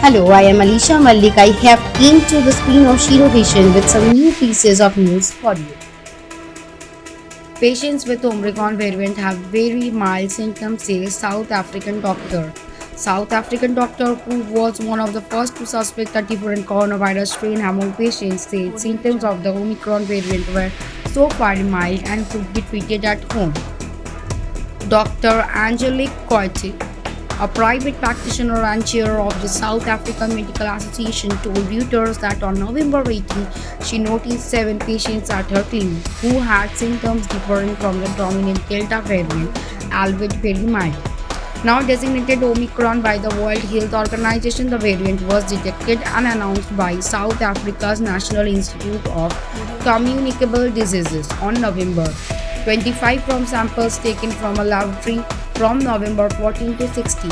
Hello, I am Alisha Malik. I have came to the screen of Shiro Vision with some new pieces of news for you. Patients with Omicron variant have very mild symptoms, says South African doctor. South African doctor, who was one of the first to suspect a different coronavirus strain among patients, said symptoms of the Omicron variant were so far mild and could be treated at home. Dr. Angelique Coite, a private practitioner and chair of the South African Medical Association, told Reuters that on November 18, she noticed 7 patients at her clinic who had symptoms different from the dominant Delta variant, albeit very mild. Now designated Omicron by the World Health Organization, the variant was detected and announced by South Africa's National Institute of Communicable Diseases on November 25 from samples taken from a laboratory from November 14 to 16.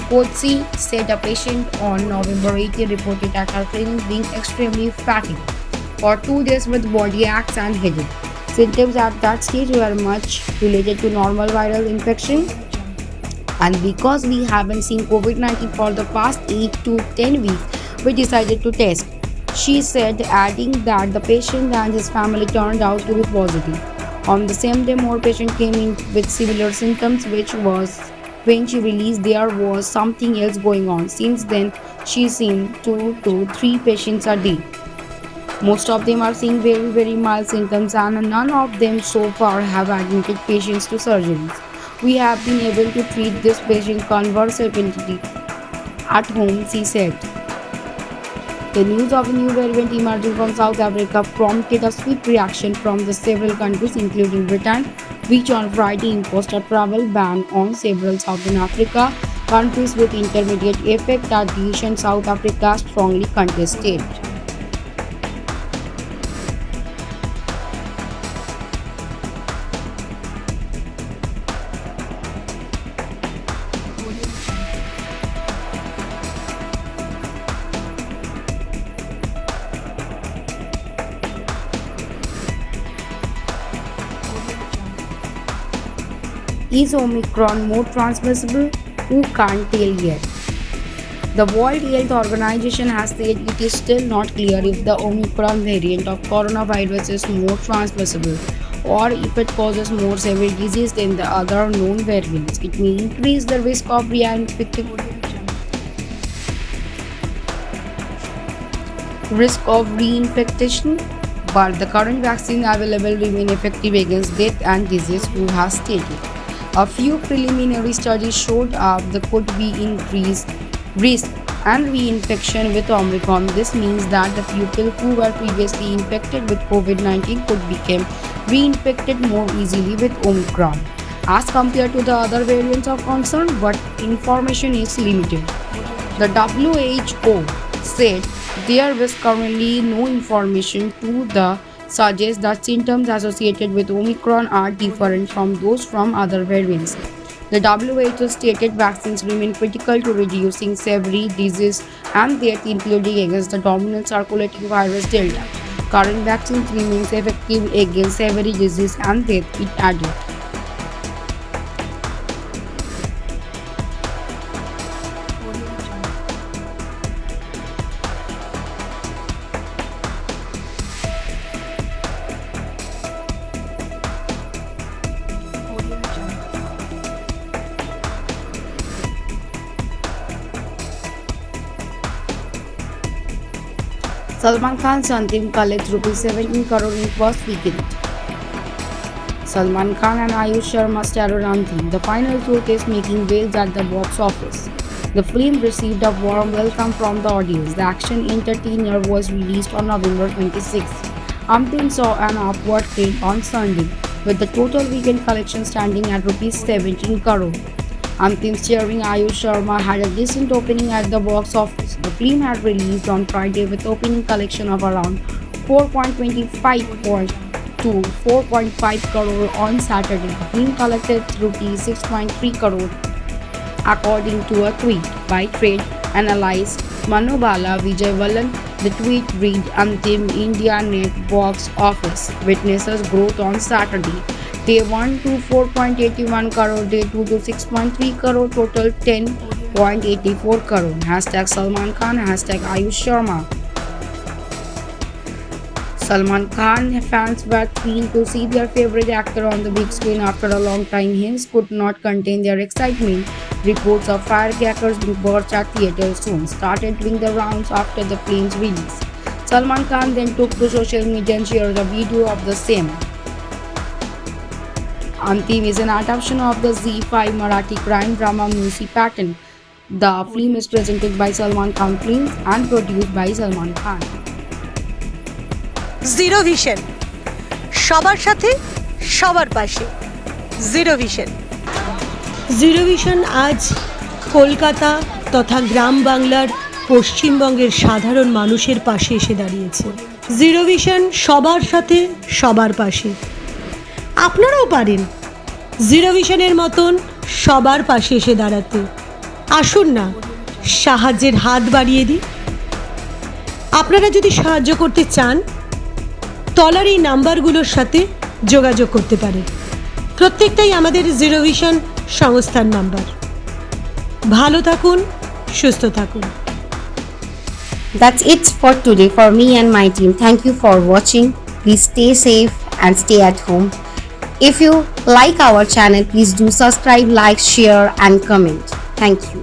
Kotsi said a patient on November 18 reported at her clinic being extremely fatigued for 2 days with body aches and headache. Symptoms at that stage were much related to normal viral infection, and because we haven't seen COVID 19 for the past 8 to 10 weeks, we decided to test. She said, adding that the patient and his family turned out to be positive. On the same day, more patients came in with similar symptoms, which was when she realized there was something else going on. Since then, she's seen 2 to 3 patients a day. Most of them are seeing very mild symptoms, and none of them so far have admitted patients to surgeries. We have been able to treat this patient conservatively at home, she said. The news of a new variant emerging from South Africa prompted a swift reaction from the several countries, including Britain, which on Friday imposed a travel ban on several Southern Africa countries with intermediate effect, a decision South Africa strongly contested. Is Omicron more transmissible? Who can't tell yet? The World Health Organization has said it is still not clear if the Omicron variant of coronavirus is more transmissible or if it causes more severe disease than the other known variants. It may increase the risk of reinfection, but the current vaccine available remain effective against death and disease, who has stated. A few preliminary studies showed there could be increased risk and reinfection with Omicron. This means that the people who were previously infected with COVID-19 could become reinfected more easily with Omicron as compared to the other variants of concern, but information is limited. The WHO said there is currently no information to the suggest that symptoms associated with Omicron are different from those from other variants. The WHO stated vaccines remain critical to reducing severe disease and death, including against the dominant circulating virus Delta. Current vaccines remain effective against severe disease and death, it added. Salman Khan's Antim collects rupees 17 crore in first weekend. Salman Khan and Ayush Sharma starred Antim. The final truth is making waves at the box office. The film received a warm welcome from the audience. The action entertainer was released on November 26. Antim saw an upward trend on Sunday, with the total weekend collection standing at rupees 17 crore. Antim starring Ayush Sharma had a decent opening at the box office. The film had released on Friday with opening collection of around 4.25 to 4.5 crore on Saturday. The film collected rupees 6.3 crore according to a tweet by trade analyst Manobala Vijayvallan. The tweet read, Antim India net box office witnesses growth on Saturday. Day 1 to 4.81 crore, day 2 to 6.3 crore, total 10 $8.84 crore. Hashtag Salman Khan, hashtag Ayush Sharma. Salman Khan fans were thrilled to see their favorite actor on the big screen after a long time. Hence could not contain their excitement. Reports of firecrackers being burst at theaters soon started doing the rounds after the film's release. Salman Khan then took to social media and shared a video of the same. Antim is an adaptation of the Z5 Marathi crime drama Musi Pattern. The film is presented by Salman Khan Films and produced by Salman Khan. Zero vision, সবার সাথে সবার পাশে। Zero vision. Zero vision আজ কলকাতা তথা গ্রাম বাংলার পশ্চিমবঙ্গের সাধারণ মানুষের পাশে এসে দাঁড়িয়েছে। জিরো ভিশন সবার সাথে সবার পাশে। আপনারাও পারেন জিরো ভিশনের মতন সবার পাশে এসে দাঁড়াতে। আসুন না সাহায্যের হাত বাড়িয়ে দিই। আপনারা যদি সাহায্য করতে চান তলার এই নাম্বারগুলোর সাথে যোগাযোগ করতে পারেন। প্রত্যেকটাই আমাদের জিরো ভিশন সংস্থার নাম্বার। ভালো থাকুন, সুস্থ থাকুন। That's it for today for me and my team. Thank you for watching. Please stay safe and stay at home. If you like our channel, please do subscribe, like, share and comment. Thank you.